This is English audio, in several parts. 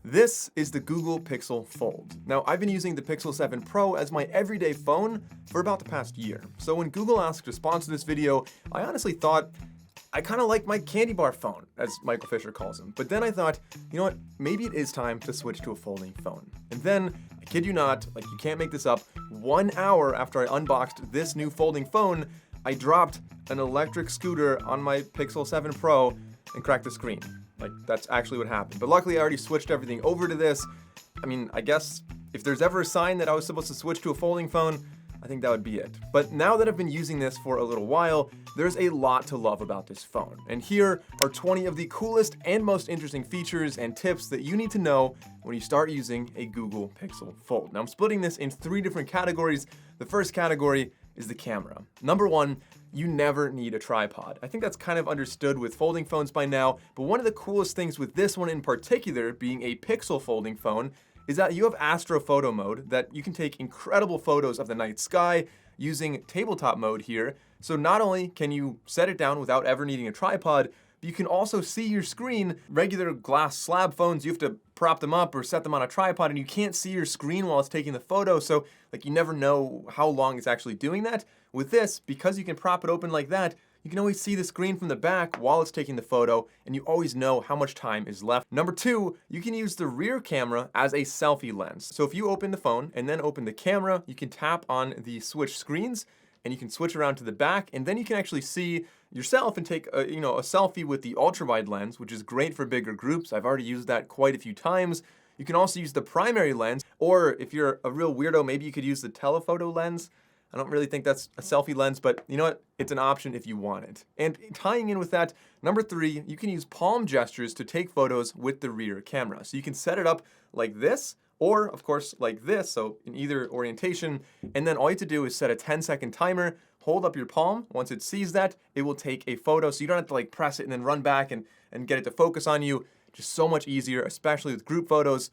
This is the Google Pixel Fold. Now, I've been using the Pixel 7 Pro as my everyday phone for about the past year. So when Google asked to sponsor this video, I honestly thought I kind of like my candy bar phone, as Michael Fisher calls him. But then I thought, you know what, maybe it is time to switch to a folding phone. And then, I kid you not, like you can't make this up, 1 hour after I unboxed this new folding phone, I dropped an electric scooter on my Pixel 7 Pro and cracked the screen. Like, that's actually what happened. But luckily, I already switched everything over to this. I mean, I guess if there's ever a sign that I was supposed to switch to a folding phone, I think that would be it. But now that I've been using this for a little while, there's a lot to love about this phone. And here are 20 of the coolest and most interesting features and tips that you need to know when you start using a Google Pixel Fold. Now, I'm splitting this in 3 different categories. The first category is the camera. Number 1, you never need a tripod. I think that's kind of understood with folding phones by now, but one of the coolest things with this one in particular, being a Pixel folding phone, is that you have astrophoto mode, that you can take incredible photos of the night sky using tabletop mode here. So not only can you set it down without ever needing a tripod, but you can also see your screen. Regular glass slab phones, you have to prop them up or set them on a tripod and you can't see your screen while it's taking the photo, so like you never know how long it's actually doing that. With this, because you can prop it open like that, you can always see the screen from the back while it's taking the photo, and you always know how much time is left. Number 2, you can use the rear camera as a selfie lens. So if you open the phone and then open the camera, you can tap on the switch screens and you can switch around to the back, and then you can actually see yourself and take a selfie with the ultra wide lens, which is great for bigger groups. I've already used that quite a few times. You can also use the primary lens, or if you're a real weirdo, maybe you could use the telephoto lens. I don't really think that's a selfie lens, but you know what? It's an option if you want it. And tying in with that, number 3, you can use palm gestures to take photos with the rear camera. So you can set it up like this, or of course like this, so in either orientation, and then all you have to do is set a 10-second timer, hold up your palm. Once it sees that, it will take a photo, so you don't have to like press it and then run back and get it to focus on you. Just so much easier, especially with group photos.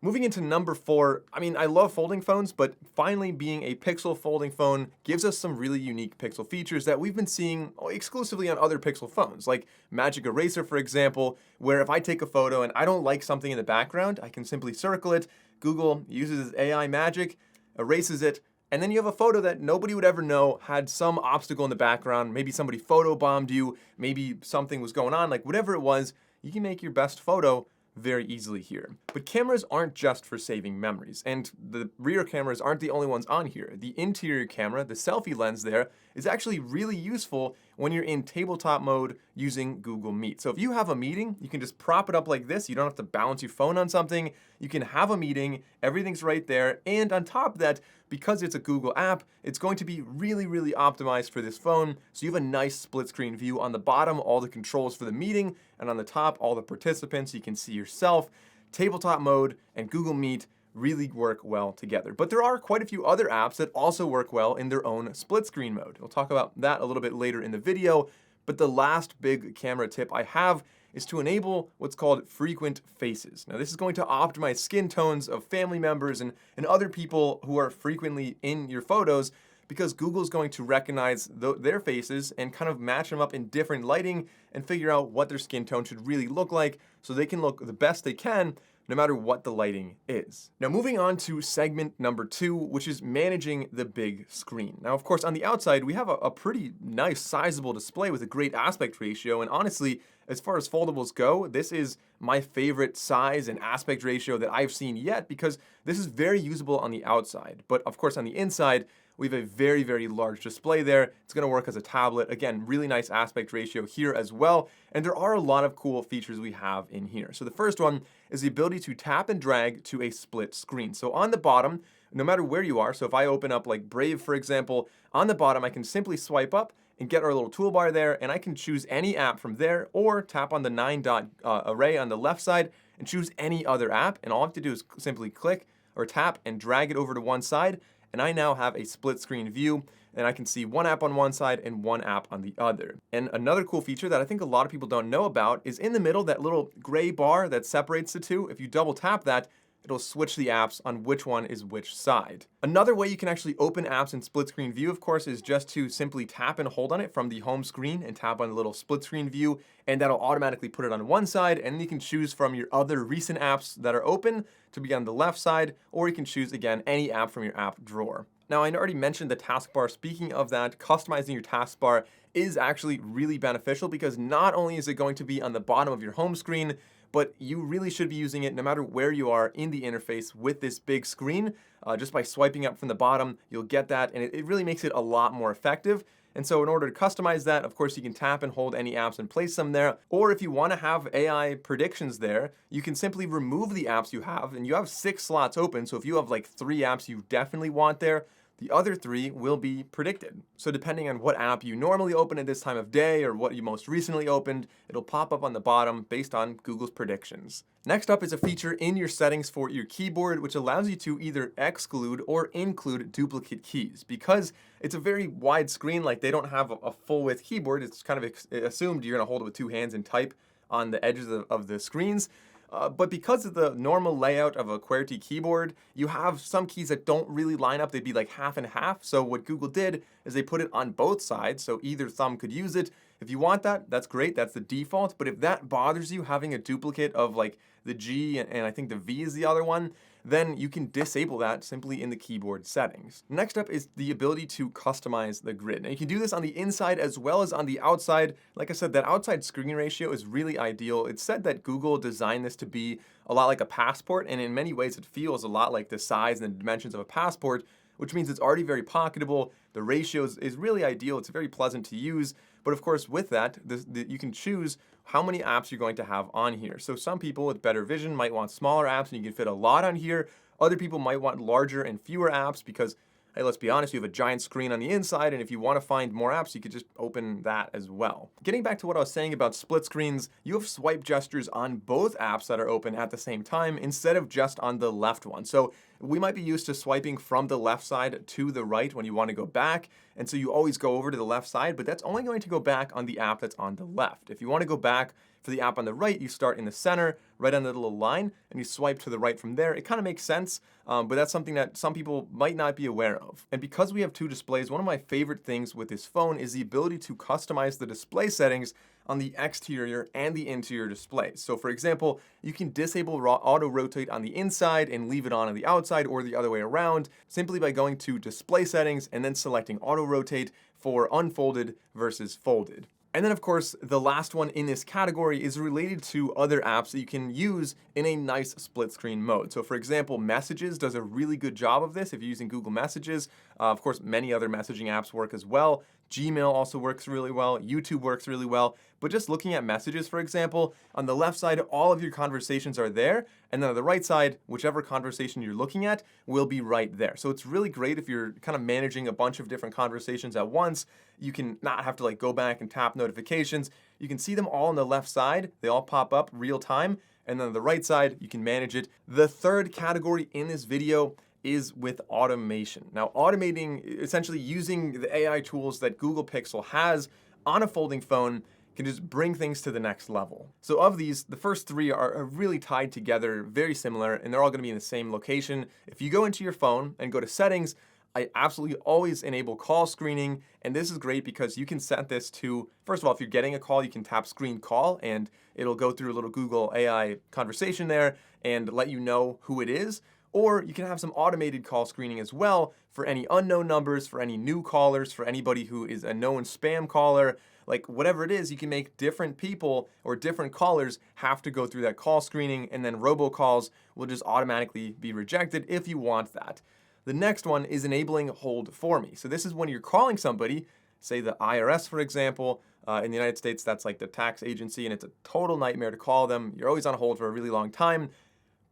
Moving into number 4, I mean, I love folding phones, but finally being a Pixel folding phone gives us some really unique Pixel features that we've been seeing exclusively on other Pixel phones, like Magic Eraser, for example, where if I take a photo and I don't like something in the background, I can simply circle it. Google uses AI magic, erases it, and then you have a photo that nobody would ever know had some obstacle in the background. Maybe somebody photobombed you, maybe something was going on, like whatever it was, you can make your best photo very easily here. But cameras aren't just for saving memories, and the rear cameras aren't the only ones on here. The interior camera, the selfie lens there, is actually really useful when you're in tabletop mode using Google Meet. So if you have a meeting, you can just prop it up like this. You don't have to balance your phone on something. You can have a meeting, everything's right there, and on top of that, because it's a Google app, it's going to be really, really optimized for this phone. So you have a nice split screen view. On the bottom, all the controls for the meeting, and on the top, all the participants. You can see yourself. Tabletop mode and Google Meet really work well together. But there are quite a few other apps that also work well in their own split screen mode. We'll talk about that a little bit later in the video. But the last big camera tip I have is to enable what's called frequent faces. Now, this is going to optimize skin tones of family members and other people who are frequently in your photos, because Google's going to recognize their faces and kind of match them up in different lighting and figure out what their skin tone should really look like so they can look the best they can no matter what the lighting is. Now, moving on to segment number 2, which is managing the big screen. Now, of course, on the outside, we have a pretty nice sizable display with a great aspect ratio, and honestly, as far as foldables go, this is my favorite size and aspect ratio that I've seen yet, because this is very usable on the outside. But of course, on the inside, we have a very, very large display there. It's gonna work as a tablet. Again, really nice aspect ratio here as well. And there are a lot of cool features we have in here. So the first one is the ability to tap and drag to a split screen. So on the bottom, no matter where you are, so if I open up like Brave, for example, on the bottom, I can simply swipe up and get our little toolbar there, and I can choose any app from there, or tap on the 9-dot array on the left side and choose any other app. And all I have to do is simply click or tap and drag it over to one side, and I now have a split screen view, and I can see one app on one side and one app on the other. And another cool feature that I think a lot of people don't know about is in the middle, that little gray bar that separates the two. If you double tap that, it'll switch the apps on which one is which side. Another way you can actually open apps in split screen view, of course, is just to simply tap and hold on it from the home screen and tap on the little split screen view, and that'll automatically put it on one side, and then you can choose from your other recent apps that are open to be on the left side, or you can choose, again, any app from your app drawer. Now, I already mentioned the taskbar. Speaking of that, customizing your taskbar is actually really beneficial because not only is it going to be on the bottom of your home screen, but you really should be using it no matter where you are in the interface with this big screen. Just by swiping up from the bottom, you'll get that, and it really makes it a lot more effective. And so in order to customize that, of course, you can tap and hold any apps and place them there. Or if you want to have AI predictions there, you can simply remove the apps you have, and you have 6 slots open. So if you have like 3 apps you definitely want there, the other 3 will be predicted. So depending on what app you normally open at this time of day or what you most recently opened, it'll pop up on the bottom based on Google's predictions. Next up is a feature in your settings for your keyboard, which allows you to either exclude or include duplicate keys. Because it's a very wide screen, like they don't have a full width keyboard, it's kind of assumed you're gonna hold it with 2 hands and type on the edges of the screens. But because of the normal layout of a QWERTY keyboard, you have some keys that don't really line up. They'd be like half and half. So what Google did is they put it on both sides, so either thumb could use it. If you want that, that's great. That's the default. But if that bothers you, having a duplicate of like the G and I think the V is the other one, then you can disable that simply in the keyboard settings. Next up is the ability to customize the grid. Now you can do this on the inside as well as on the outside. Like I said, that outside screen ratio is really ideal. It's said that Google designed this to be a lot like a passport, and in many ways it feels a lot like the size and the dimensions of a passport, which means it's already very pocketable. The ratio is really ideal. It's very pleasant to use. But of course, with that, you can choose how many apps you're going to have on here. So some people with better vision might want smaller apps and you can fit a lot on here. Other people might want larger and fewer apps because, hey, let's be honest, you have a giant screen on the inside, and if you want to find more apps, you could just open that as well. Getting back to what I was saying about split screens, you have swipe gestures on both apps that are open at the same time instead of just on the left one. So we might be used to swiping from the left side to the right when you want to go back, and so you always go over to the left side, but that's only going to go back on the app that's on the left. If you want to go back for the app on the right, you start in the center, right on the little line, and you swipe to the right from there. It kind of makes sense, but that's something that some people might not be aware of. And because we have 2 displays, one of my favorite things with this phone is the ability to customize the display settings on the exterior and the interior displays. So for example, you can disable auto rotate on the inside and leave it on the outside, or the other way around, simply by going to display settings and then selecting auto rotate for unfolded versus folded. And then of course, the last one in this category is related to other apps that you can use in a nice split screen mode. So for example, Messages does a really good job of this if you're using Google Messages. Of course, many other messaging apps work as well. Gmail also works really well. YouTube works really well. But just looking at Messages, for example, on the left side, all of your conversations are there. And then on the right side, whichever conversation you're looking at will be right there. So it's really great if you're kind of managing a bunch of different conversations at once. You can not have to like go back and tap notifications. You can see them all on the left side. They all pop up real time. And then on the right side, you can manage it. The third category in this video is with automation. Now, automating, essentially using the AI tools that Google Pixel has on a folding phone, can just bring things to the next level. So of these, the first 3 are really tied together, very similar, and they're all gonna be in the same location. If you go into your phone and go to settings, I absolutely always enable call screening, and this is great because you can set this to, first of all, if you're getting a call, you can tap screen call, and it'll go through a little Google AI conversation there and let you know who it is. Or you can have some automated call screening as well for any unknown numbers, for any new callers, for anybody who is a known spam caller. Like whatever it is, you can make different people or different callers have to go through that call screening, and then robocalls will just automatically be rejected if you want that. The next one is enabling hold for me. So this is when you're calling somebody, say the IRS, for example. In the United States, that's like the tax agency, and it's a total nightmare to call them. You're always on hold for a really long time.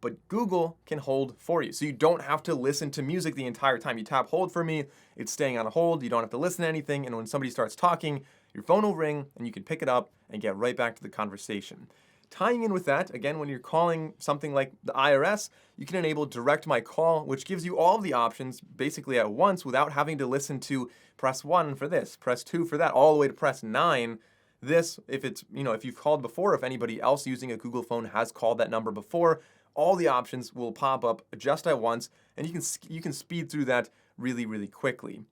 But Google can hold for you. So you don't have to listen to music the entire time. You tap hold for me, it's staying on hold, you don't have to listen to anything, and when somebody starts talking, your phone will ring and you can pick it up and get right back to the conversation. Tying in with that, again, when you're calling something like the IRS, you can enable Direct My Call, which gives you all of the options basically at once without having to listen to press 1 for this, press 2 for that, all the way to press 9. This, if it's, if you've called before, if anybody else using a Google phone has called that number before, all the options will pop up just at once, and you can speed through that really, really quickly.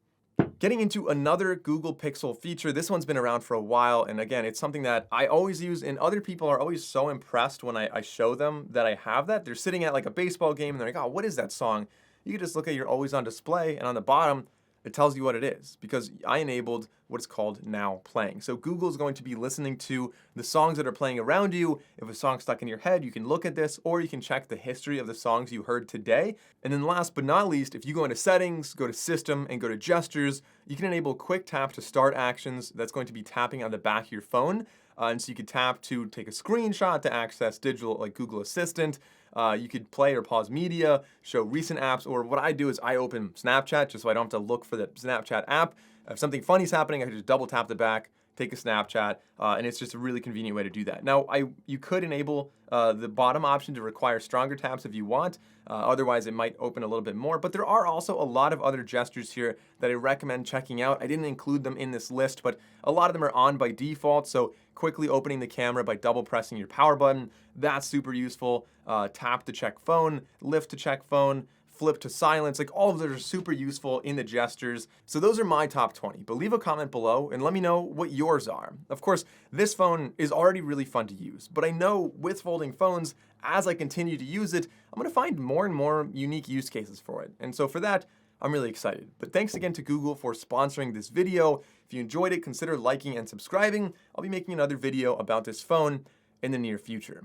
Getting into another Google Pixel feature, this one's been around for a while, and again, it's something that I always use, and other people are always so impressed when I show them that I have that. They're sitting at like a baseball game, and they're like, oh, what is that song? You can just look at your always on display, and on the bottom, it tells you what it is, because I enabled what's called Now Playing. So Google is going to be listening to the songs that are playing around you. If a song's stuck in your head, you can look at this, or you can check the history of the songs you heard today. And then last but not least, if you go into Settings, go to System, and go to Gestures, you can enable Quick Tap to start actions. That's going to be tapping on the back of your phone. And so you could tap to take a screenshot to access digital, like Google Assistant. You could play or pause media, show recent apps, or what I do is I open Snapchat just so I don't have to look for the Snapchat app. If something funny's happening, I can just double tap the back, take a Snapchat, and it's just a really convenient way to do that. Now, you could enable the bottom option to require stronger taps if you want. Otherwise, it might open a little bit more. But there are also a lot of other gestures here that I recommend checking out. I didn't include them in this list, but a lot of them are on by default. So quickly opening the camera by double pressing your power button, that's super useful. Tap to check phone, lift to check phone, flip to silence, like all of those are super useful in the gestures. So those are my top 20, but leave a comment below and let me know what yours are. Of course, this phone is already really fun to use, but I know with folding phones, as I continue to use it, I'm gonna find more and more unique use cases for it. And so for that, I'm really excited. But thanks again to Google for sponsoring this video. If you enjoyed it, consider liking and subscribing. I'll be making another video about this phone in the near future.